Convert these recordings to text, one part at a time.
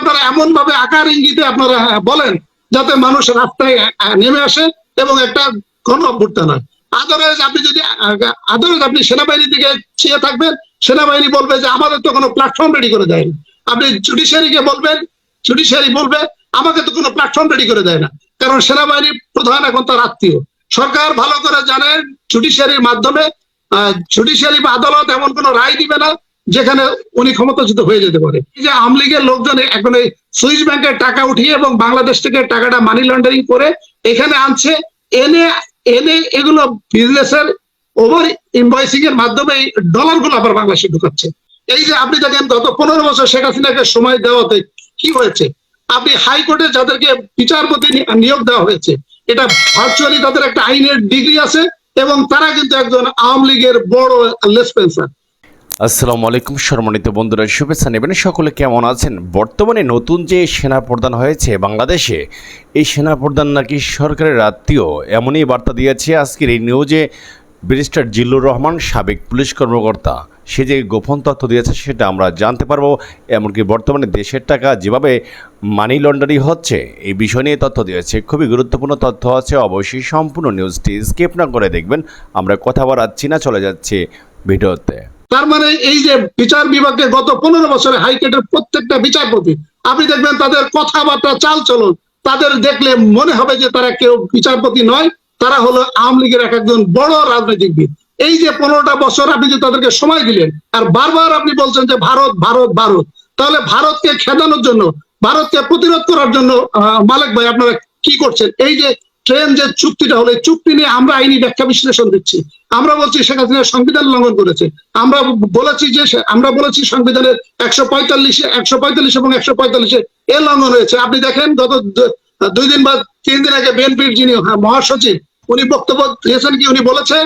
আপনারা এমন ভাবে আকার ইঙ্গিতে আপনারা বলেন যাতে মানুষ রাস্তায় নেমে আসে এবং একটা গণ অভ্যুত্থান হয়। আদারওয়াইজ আপনি সেনাবাহিনীর দিকে চেয়ে থাকবেন, সেনাবাহিনী বলবে যে আমাদের তো কোনো প্ল্যাটফর্ম রেডি করে দেয়নি। আপনি জুডিশিয়ারিকে বলবেন, জুডিশিয়ারি বলবে আমাকে তো কোনো প্ল্যাটফর্ম রেডি করে দেয় না, কারণ সেনাবাহিনী প্রধান এখন তার আত্মীয়। সরকার ভালো করে জানেন জুডিশিয়ারির মাধ্যমে জুডিশিয়ারি বা আদালত এমন কোন রায় দিবে না যেখানে উনি ক্ষমতাচ্যুত হয়ে যেতে পারে। যে আওয়ামী লীগের লোকজন এখন এই সুইস ব্যাংকের টাকা উঠিয়ে এবং বাংলাদেশ থেকে টাকাটা মানি লন্ডারিং করে এখানে আনছে, এনে এনে এগুলো বিজনেসের ওভার ইনভয়েসিং এর মাধ্যমে ডলার গুলো আবার বাংলাদেশে ঢুকাচ্ছে। এই যে আপনি দেখেন গত 15 বছর শেখ হাসিনাকে সময় দেওয়াতে কি হয়েছে, আপনি হাইকোর্টে যাদেরকে বিচারপতি নিয়োগ দেওয়া হয়েছে এটা ভার্চুয়ালি তাদের একটা আইনের ডিগ্রি আছে এবং তারা কিন্তু একজন আওয়ামী লীগের বড় লেসপেন্সার। আসসালামু আলাইকুম সম্মানিত বন্ধুরা, শুভেচ্ছা নেবেন। সকলে কেমন আছেন? বর্তমানে নতুন যে সেনা প্রধান হয়েছে বাংলাদেশে, এই সেনা প্রধান নাকি সরকারের আত্মীয়, এমনই বার্তা দিয়েছে আজকের এই নিউজে ব্যারিস্টার জিল্লুর রহমান, সাবেক পুলিশ কর্মকর্তা। সে যে গোপন তথ্য দিয়েছে সেটা আমরা জানতে পারবো। এমনকি বর্তমানে দেশের টাকা যেভাবে মানি লন্ডারিং হচ্ছে এই বিষয় নিয়ে তথ্য দিয়েছে। খুবই গুরুত্বপূর্ণ তথ্য আছে, অবশ্যই সম্পূর্ণ নিউজটি স্কিপ না করে দেখবেন। আমরা কথা বাড়াচ্ছি না, চলে যাচ্ছি ভিডিওতে। তার মানে এই যে বিচার বিভাগে গত 15 বছরে হাইকোর্টের প্রত্যেকটা বিচারপতি আপনি দেখবেন তাদের কথাবার্তা, চাল চলন, তাদের দেখলে মনে হবে যে তারা কেউ বিচারপতি নয়, তারা হলো আওয়ামী লীগের একজন বড় রাজনৈতিকবিদ। এই যে 15টা বছর আপনি যে তাদেরকে সময় দিলেন আর বারবার আপনি বলছেন যে ভারত ভারত ভারত, তাহলে ভারতকে খেদানোর জন্য, ভারতকে প্রতিরোধ করার জন্য মালেক ভাই আপনারা কি করছেন? এই যে ট্রেন যে চুক্তিটা হলো, চুক্তি নিয়ে আমরা আইনি ব্যাখ্যা বিশ্লেষণ দিচ্ছি। আমরা বলছি শেখ হাসিনা সংবিধান লঙ্ঘন করেছে। আমরা বলেছি সংবিধানের 145 এবং 145 এর লঙ্ঘন হয়েছে। আপনি দেখেন গত 2 দিন বা 3 দিন আগে বিএনপির যিনি মহাসচিব উনি বক্তব্য দিয়েছেন, কি উনি বলেছে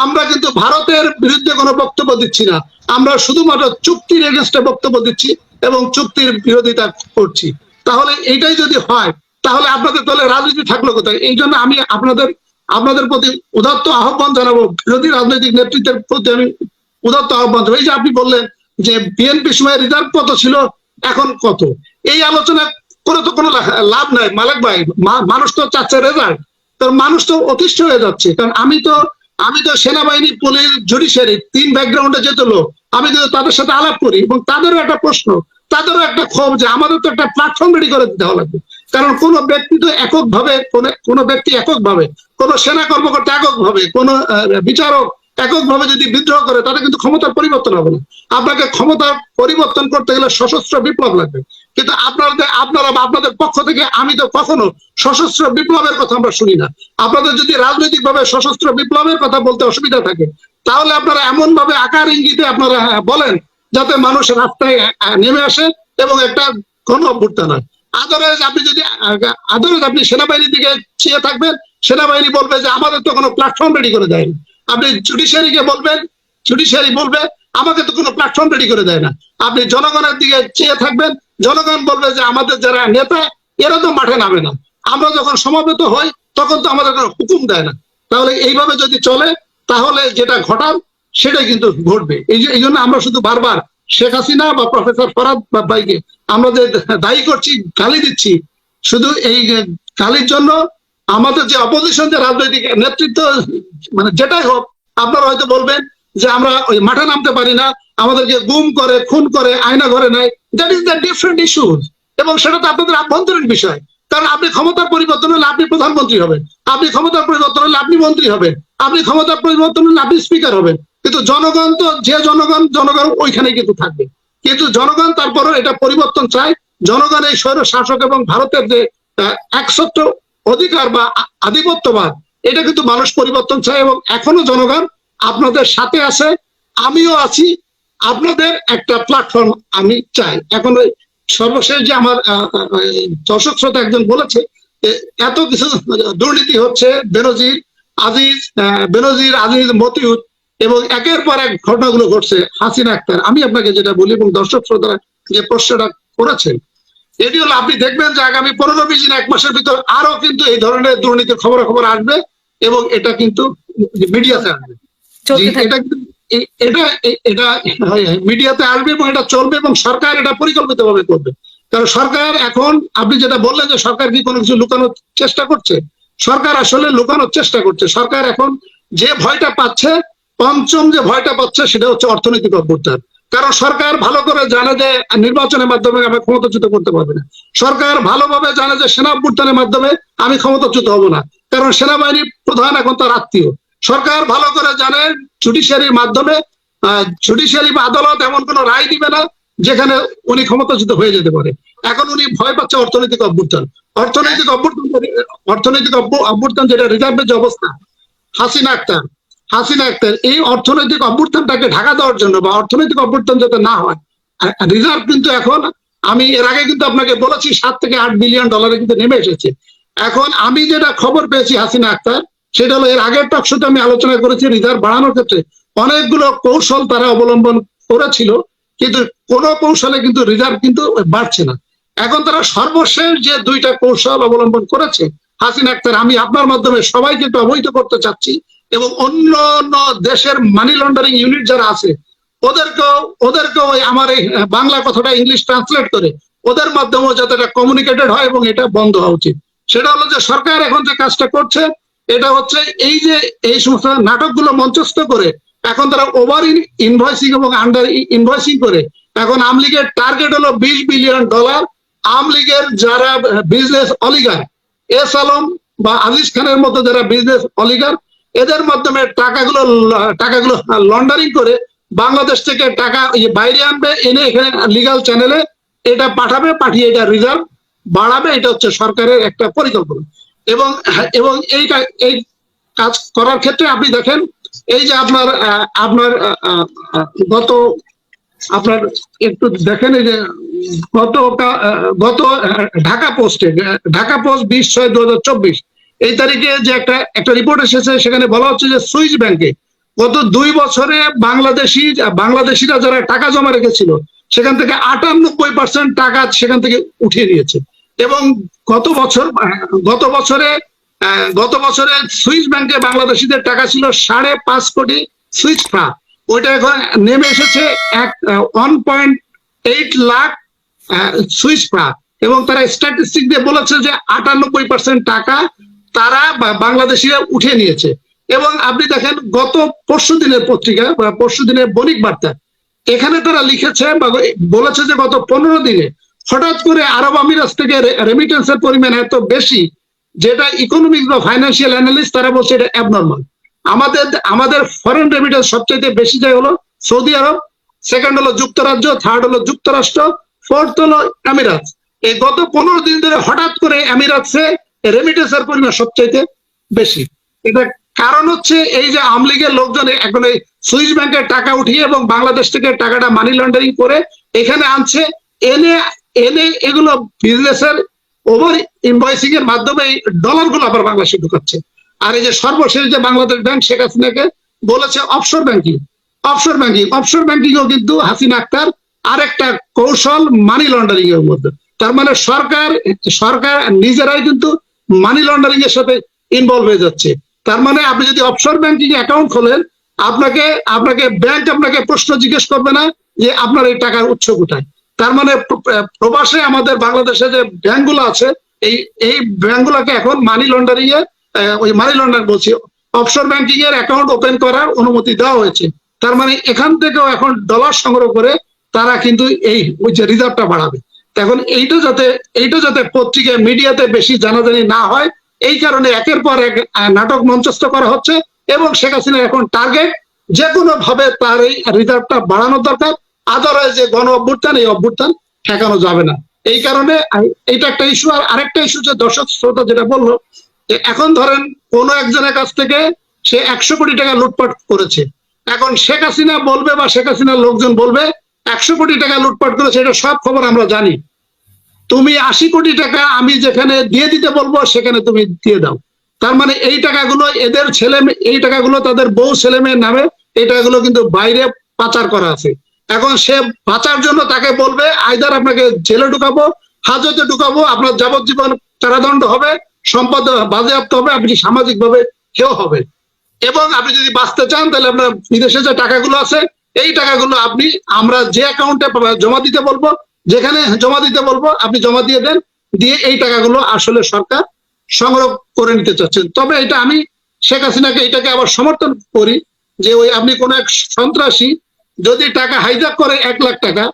আমরা কিন্তু ভারতের বিরুদ্ধে কোনো বক্তব্য দিচ্ছি না, আমরা শুধুমাত্র চুক্তির এগেনস্টে বক্তব্য দিচ্ছি এবং চুক্তির বিরোধিতা করছি। তাহলে এইটাই যদি হয় তাহলে আপনাদের দলে রাজনীতি থাকলো কোথায়? এই জন্য আমি আপনাদের প্রতি উদাত্ত আহ্বান জানাবো, বিরোধী রাজনৈতিক নেতৃত্বের প্রতি আমি উদাত্ত আহ্বান জানাবো। এই যে আপনি বললেন যে বিএনপি সময় রিজার্ভ কত ছিল, এখন কত, এই আলোচনা করে তো কোনো লাভ নাই মালেক ভাই। মানুষ তো চাচ্ছে রেজাল্ট, কারণ মানুষ তো অতিষ্ঠ হয়ে যাচ্ছে। কারণ আমি তো সেনাবাহিনী, পুলিশ, জুডিশিয়ারি 3 ব্যাকগ্রাউন্ডে যেত লোক, আমি কিন্তু তাদের সাথে আলাপ করি এবং তাদেরও একটা প্রশ্ন, তাদেরও একটা ক্ষোভ যে আমাদের তো একটা প্ল্যাটফর্ম রেডি করে দিতে লাগবে। কারণ কোন ব্যক্তি তো এককভাবে, কোন ব্যক্তি এককভাবে, কোন সেনা কর্মকর্তা এককভাবে, কোন বিচারক এককভাবে যদি বিদ্রোহ করে তাদের কিন্তু ক্ষমতার পরিবর্তন হবে না। আপনাকে ক্ষমতার পরিবর্তন করতে গেলে সশস্ত্র বিপ্লব লাগবে। কিন্তু আপনাদের পক্ষ থেকে আমি তো কখনো সশস্ত্র বিপ্লবের কথা আমরা শুনি না। আপনাদের যদি রাজনৈতিক ভাবে সশস্ত্র বিপ্লবের কথা বলতে অসুবিধা থাকে তাহলে আপনারা এমন ভাবে আকার ইঙ্গিতে আপনারা বলেন যাতে মানুষ রাস্তায় নেমে আসে এবং একটা গণ অভ্যুত্থান হয়। আদারওয়াইজ আপনি সেনাবাহিনীর দিকে চেয়ে থাকবেন, সেনাবাহিনী বলবে যে আমাদের তো কোনো প্ল্যাটফর্ম রেডি করে দেয়নি। আপনি জুডিশিয়ারিকে বলবেন, জুডিশিয়ারি বলবে আমাকে তো কোনো প্ল্যাটফর্ম রেডি করে দেয় না। আপনি জনগণের দিকে চেয়ে থাকবেন, জনগণ বলবে যে আমাদের যারা নেতা এরা তো মাঠে নামে না, আমরা যখন সমাবেত হই তখন তো আমাদের কোনো হুকুম দেয় না। তাহলে এইভাবে যদি চলে তাহলে যেটা ঘটার সেটাই কিন্তু ঘটবে। এই জন্য আমরা শুধু বারবার শেখ হাসিনা বা প্রফেসর ফরহাদ ভাইকে আমরা যে দায়ী করছি, গালি দিচ্ছি, শুধু এই গালির জন্য আমাদের যে অপোজিশন, যে রাজনৈতিক নেতৃত্ব, মানে যেটাই হোক, আপনারা হয়তো বলবেন যে আমরা ওই মাঠে নামতে পারি না, আমাদেরকে গুম করে, খুন করে, আয়না ঘরে নেয়। That is the different issues, এবং সেটা তো আপনাদের আভ্যন্তরীণ বিষয়। কারণ আপনি ক্ষমতার পরিবর্তন হলে আপনি প্রধানমন্ত্রী হবেন, আপনি ক্ষমতার পরিবর্তন হলে আপনি মন্ত্রী হবেন, আপনি ক্ষমতার পরিবর্তন হলে আপনি স্পিকার হবেন। কিন্তু জনগণ তো যে জনগণ ওইখানে কিন্তু থাকবে। কিন্তু জনগণ তারপরও এটা পরিবর্তন চায়। জনগণ এই স্বৈর শাসক এবং ভারতের যে একসত্ব অধিকার বা আধিপত্যবাদ, এটা কিন্তু মানুষ পরিবর্তন চায় এবং এখনো জনগণ আপনাদের সাথে আছে, আমিও আছি। আপনাদের একটা প্ল্যাটফর্ম আমি চাই। এখন সর্বশেষ যে আমার দর্শক শ্রোতা একজন বলেছে এত কিছু দুর্নীতি হচ্ছে, বেনজির আজিজ, মতিউর এবং একের পর এক ঘটনাগুলো ঘটছে, হাসিনা আক্তার। আমি আপনাকে যেটা বলি এবং দর্শক শ্রোতারা যে প্রশ্নটা করেছেন এটি হলো, আপনি দেখবেন যে আগামী 15-20 দিন, 1 মাসের ভিতর আরো কিন্তু এই ধরনের দুর্নীতির খবর আসবে এবং এটা কিন্তু মিডিয়াতে আসবে। এটা মিডিয়াতে আসবে এবং এটা চলবে এবং সরকার এটা পরিকল্পিতভাবে করবে। কারণ সরকার এখন, আপনি যেটা বললেন যে সরকার কি কোনো কিছু লুকানোর চেষ্টা করছে, সরকার আসলে লুকানোর চেষ্টা করছে। সরকার এখন যে ভয়টা পাচ্ছে, পঞ্চম যে ভয়টা পাচ্ছে, সেটা হচ্ছে অর্থনৈতিক অভ্যুত্থান। কারণ সরকার ভালো করে জানে যে নির্বাচনের মাধ্যমে আমি ক্ষমতাচ্যুত করতে পারবে না। সরকার ভালোভাবে জানে যে সেনা অভ্যুত্থানের মাধ্যমে আমি ক্ষমতাচ্যুত হব না, কারণ সেনাবাহিনী প্রধান এখন তার আত্মীয়। সরকার ভালো করে জানে জুডিশিয়ারির মাধ্যমে, জুডিশিয়ারি বা আদালত এমন কোন রায় দিবে না যেখানে উনি ক্ষমতাচ্যুত হয়ে যেতে পারে। এখন উনি ভয় পাচ্ছে অর্থনৈতিক অভ্যুত্থান। অর্থনৈতিক অভ্যুত্থান যেটা রিজার্ভের যে অবস্থা, হাসিনা আক্তার এই অর্থনৈতিক অভ্যুত্থানটাকে ঢাকা দেওয়ার জন্য, বা অর্থনৈতিক অভ্যুত্থান যাতে না হয়, রিজার্ভ কিন্তু এখন, আমি এর আগে কিন্তু আপনাকে বলেছি, 7 থেকে 8 বিলিয়ন ডলারে কিন্তু নেমে এসেছে। এখন আমি যেটা খবর পেয়েছি হাসিনা আক্তার, সেটা হলো এর আগের টকশোতে আমি আলোচনা করেছি, রিজার্ভ বাড়ানোর ক্ষেত্রে অনেকগুলো কৌশল তারা অবলম্বন করেছিল, কিন্তু কোন কৌশলে কিন্তু রিজার্ভ কিন্তু বাড়ছে না। এখন তারা সর্বশেষ যে 2টা কৌশল অবলম্বন করেছে হাসিনা আক্তার, আমি আপনার মাধ্যমে সবাইকে একটু অবহিত করতে চাচ্ছি, এবং অন্য অন্য দেশের মানি লন্ডারিং ইউনিট যারা আছে ওদেরকেও আমার এই বাংলা কথাটা ইংলিশ ট্রান্সলেট করে ওদের মাধ্যমেও যাতে এটা কমিউনিকেটেড হয় এবং এটা বন্ধ হওয়া উচিত। সেটা হলো যে সরকার এখন যে কাজটা করছে, এটা হচ্ছে এই যে এই সমস্ত নাটকগুলো মঞ্চস্থ করে এখন তারা ওভার ইনভয়েসিং এবং আন্ডার ইনভয়েসিং করে, এখন আওয়ামী লীগের টার্গেট হলো 20 বিলিয়ন ডলার। আওয়ামী লীগের যারা বিজনেস অলিগার, এস আলম বা আজিজ খানের মতো যারা বিজনেস অলিগার, এদের মাধ্যমে টাকাগুলো লন্ডারিং করে বাংলাদেশ থেকে টাকা বাইরে আনবে, এনে এখানে লিগাল চ্যানেলে এটা পাঠাবে, পাঠিয়ে এটা রিজার্ভ বাড়াবে। এটা হচ্ছে সরকারের একটা পরিকল্পনা। এবং এবং এই কাজ করার ক্ষেত্রে আপনি দেখেন, এই যে আপনার গত আপনার একটু দেখেন, এই যে গত ঢাকা পোস্ট 20/6/2024 এই তারিখে যে একটা রিপোর্ট এসেছে, সেখানে বলা হচ্ছে যে সুইস ব্যাংকে গত 2 বছরে বাংলাদেশিরা যারা টাকা জমা রেখেছিল, সেখান থেকে 98% টাকা সেখান থেকে উঠিয়ে নিয়েছে। এবং গত বছরে সুইস ব্যাংকে বাংলাদেশিদের টাকা ছিল 5.5 কোটি সুইস ফ্রাঙ্ক, ওইটা এখন নেমে এসেছে 1.8 লাখ সুইস ফ্রাঙ্ক। এবং তারা স্ট্যাটিস্টিক দিয়ে বলেছে যে 98% টাকা তারা বাংলাদেশিরা উঠিয়ে নিয়েছে। এবং আপনি দেখেন গত পরশুদিনের পত্রিকা বা পরশুদিনের বণিক বার্তা, এখানে তারা লিখেছে বা বলেছে যে গত 15 দিনে হঠাৎ করে আরব আমিরাত থেকে রেমিটেন্সের পরিমাণ এত বেশি, যেটা ইকোনমিক্স বা ফাইন্যান্সিয়াল অ্যানালিস্ট তারা বলছে এটা অ্যাবনর্মাল। আমাদের ফরেন রেমিটেন্স সবচেয়ে বেশি যায় হলো সৌদি আরব, সেকেন্ড হলো যুক্তরাজ্য, থার্ড হলো যুক্তরাষ্ট্র, ফোর্থ হলো আমিরাত। এই গত 15 দিন ধরে হঠাৎ করে আমিরাতসে রেমিটেন্সের পরিমাণ সবচেয়ে বেশি। এটা কারণ হচ্ছে এই যে আওয়ামী লীগের লোকজন এখন এই সুইস ব্যাংকের টাকা উঠিয়ে এবং বাংলাদেশ থেকে টাকাটা মানি লন্ডারিং করে এখানে আনছে, এনে এগুলো বিজনেসের ওভার ইনভয়েসিং এর মাধ্যমে ডলার গুলো আবার বাংলাদেশে ঢুকাচ্ছে। আর এই যে সর্বশেষ যে বাংলাদেশ ব্যাংক শেখ হাসিনাকে বলেছে অফশোর ব্যাংকিংও কিন্তু হাসিনা আক্তার আরেকটা কৌশল মানি লন্ডারিং এর মধ্যে। তার মানে সরকার নিজেরাই কিন্তু মানি লন্ডারিং এর সাথে ইনভলভ হয়ে যাচ্ছে। তার মানে আপনি যদি অফশোর ব্যাংকিং অ্যাকাউন্ট খোলেন, আপনাকে ব্যাংক আপনাকে প্রশ্ন জিজ্ঞেস করবে না যে আপনার এই টাকার উৎস কোথায়। তার মানে প্রবাসে আমাদের বাংলাদেশে যে ব্যাংকগুলো আছে, এই ব্যাংকগুলোকে এখন মানি লন্ডারিং এ বলছি অফশোর ব্যাংকিং এর অ্যাকাউন্ট ওপেন করার অনুমতি দেওয়া হয়েছে। তার মানে এখান থেকেও এখন ডলার সংগ্রহ করে তারা কিন্তু ওই যে রিজার্ভটা বাড়াবে। এখন এইটা যাতে পত্রিকায় মিডিয়াতে বেশি জানাজানি না হয়, এই কারণে একের পর এক নাটক মঞ্চস্থ করা হচ্ছে। এবং শেখ হাসিনার এখন টার্গেট যে কোনো ভাবে তার এই রিজার্ভটা বাড়ানো দরকার, আদারওয়াইজ যে গণ অভ্যুত্থান, এই অভ্যুত্থান ঠেকানো যাবে না। এই কারণে এইটা একটা ইস্যু। আর আরেকটা ইস্যু যে দর্শক শ্রোতা যেটা বললো, যে এখন ধরেন কোন একজনের কাছ থেকে সে 100 কোটি টাকা লুটপাট করেছে, এখন শেখ হাসিনা বলবে বা শেখ হাসিনার লোকজন বলবে 100 কোটি টাকা লুটপাট করেছে, এটা সব খবর আমরা জানি, তুমি 80 কোটি টাকা আমি যেখানে দিয়ে দিতে বলবো সেখানে তুমি দিয়ে দাও। তার মানে এই টাকাগুলো এদের এই টাকাগুলো তাদের বউ ছেলে মেয়ের নামে, এই টাকাগুলো কিন্তু বাইরে পাচার করা আছে। এখন সে বাঁচার জন্য তাকে বলবে আইদার আপনাকে জেলে ঢুকাবো, হাজতে ঢুকাবো, আপনার যাবজ্জীবন কারাদণ্ড হবে, সম্পদ বাজেয়াপ্ত হবে, আপনি সামাজিক ভাবে কেউ হবে। এবং আপনি যদি বাঁচতে চান তাহলে আপনার বিদেশে যে টাকাগুলো আছে, এই টাকাগুলো আমরা যে অ্যাকাউন্টে জমা দিতে বলবো যেখানে জমা দিতে বলবো আপনি জমা দিয়ে দেন, দিয়ে এই টাকাগুলো আসলে সরকার সংগ্রহ করে নিতে চাচ্ছেন। তবে এটা আমি শেখ হাসিনাকে এটাকে আবার সমর্থন করি যে ওই আপনি কোন এক সন্ত্রাসী যদি টাকা হাইজ্যাক করে 1 লাখ টাকা,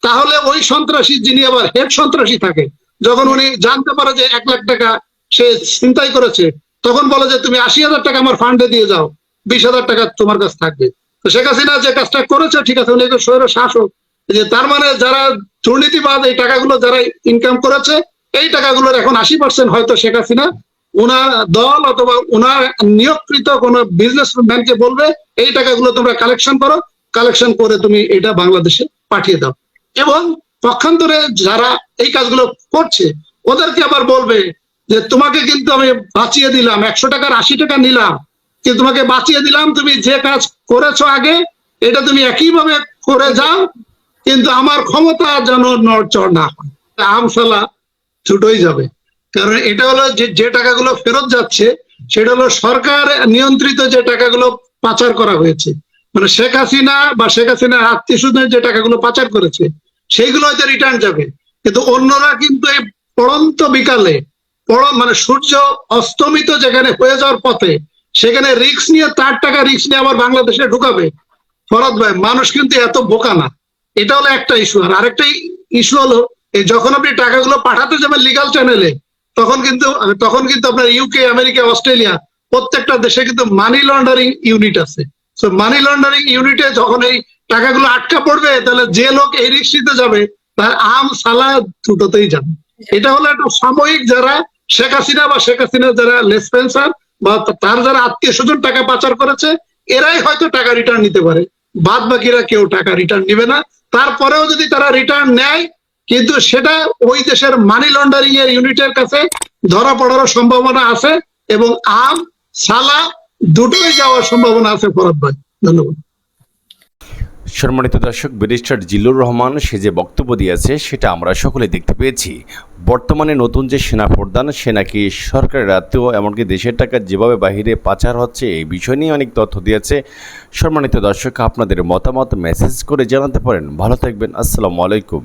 তাহলে ওই সন্ত্রাসী যিনি আবার হেড সন্ত্রাসী থাকে, যখন উনি জানতে পারে যে 1 লাখ টাকা সে ছিনতাই করেছে, তখন বলে যে তুমি 80,000 টাকা আমার ফান্ডে দিয়ে যাও, 20,000 টাকা তোমার কাছে থাকবে। তো শেখ হাসিনা যে কাজটা করেছে ঠিক আছে, উনি স্বৈর শাসক, যে তার মানে যারা দুর্নীতিবাদ এই টাকাগুলো যারা ইনকাম করেছে, এই টাকাগুলোর এখন 80% হয়তো শেখ হাসিনা উনার দল অথবা উনার নিয়োগকৃত কোন বিজনেসম্যানকে বলবে এই টাকাগুলো তোমরা কালেকশন করো, কালেকশন করে তুমি এটা বাংলাদেশে পাঠিয়ে দাও। এবং পক্ষান্তরে যারা এই কাজগুলো করছে ওদেরকে আবার বলবে যে তোমাকে কিন্তু আমি বাঁচিয়ে দিলাম, 100 টাকার 80 টাকা নিলাম, কিন্তু তোমাকে বাঁচিয়ে দিলাম, তুমি যে কাজ করেছো আগে এটা তুমি একইভাবে করে যাও, কিন্তু আমার ক্ষমতা যেন নড়চড় না হয়। আমসালা ছুটোই যাবে। কারণ এটা হলো যে টাকাগুলো ফেরত যাচ্ছে সেটা হলো সরকার নিয়ন্ত্রিত যে টাকাগুলো পাচার করা হয়েছে, মানে শেখ হাসিনা বা শেখ হাসিনার আত্মীয় স্বজন যে টাকাগুলো পাচার করেছে সেইগুলো হয়তো রিটার্ন যাবে, কিন্তু অন্যরা কিন্তু এই পড়ন্ত বিকালে মানে সূর্য অস্তমিত যেখানে হয়ে যাওয়ার পথে সেখানে রিস্ক নিয়ে তার টাকা রিস্ক নিয়ে আবার বাংলাদেশে ঢুকাবে। ফরদ ভাই, মানুষ কিন্তু এত বোকা না। এটা হলো একটা ইস্যু। আর আরেকটা ইস্যু হলো এই যখন আপনি টাকাগুলো পাঠাতে যাবেন লিগাল চ্যানেলে, তখন কিন্তু আপনার ইউকে, আমেরিকা, অস্ট্রেলিয়া প্রত্যেকটা দেশে কিন্তু মানি লন্ডারিং ইউনিট আছে। তো মানি লন্ডারিং ইউনিটে যখন এই টাকাগুলো আটকা পড়বে, তাহলে যে লোক এই রিস্ক নিতে যাবে তার আম সালা দুটোতেই যাবে। এটা হলো একটা সাময়িক, যারা শেখ হাসিনা বা শেখ হাসিনার যারা লেসপেন্সার বা তার যারা আত্মীয় স্বজন টাকা পাচার করেছে, এরাই হয়তো টাকা রিটার্ন নিতে পারে, বাদ বাকিরা কেউ টাকা রিটার্ন নিবে না। তারপরেও যদি তারা রিটার্ন নেয়, কিন্তু সেটা ওই দেশের মানি লন্ডারিং এর ইউনিটের কাছে ধরা পড়ার সম্ভাবনা আছে, এবং আম সালা দুটোই যাওয়ার সম্ভাবনা আছে। ফরদ ভাই, ধন্যবাদ। সম্মানিত দর্শক, ব্যারিস্টার জিল্লুর রহমান সে যে বক্তব্য দিয়েছে সেটা আমরা সকলে দেখতে পেয়েছি। বর্তমানে নতুন যে সেনা প্রধান, সে নাকি সরকারের আত্মীয়, এমনকি দেশের টাকা যেভাবে বাহিরে পাচার হচ্ছে এই বিষয় নিয়ে অনেক তথ্য দিয়েছে। সম্মানিত দর্শক, আপনাদের মতামত মেসেজ করে জানাতে পারেন। ভালো থাকবেন। আসসালামু আলাইকুম।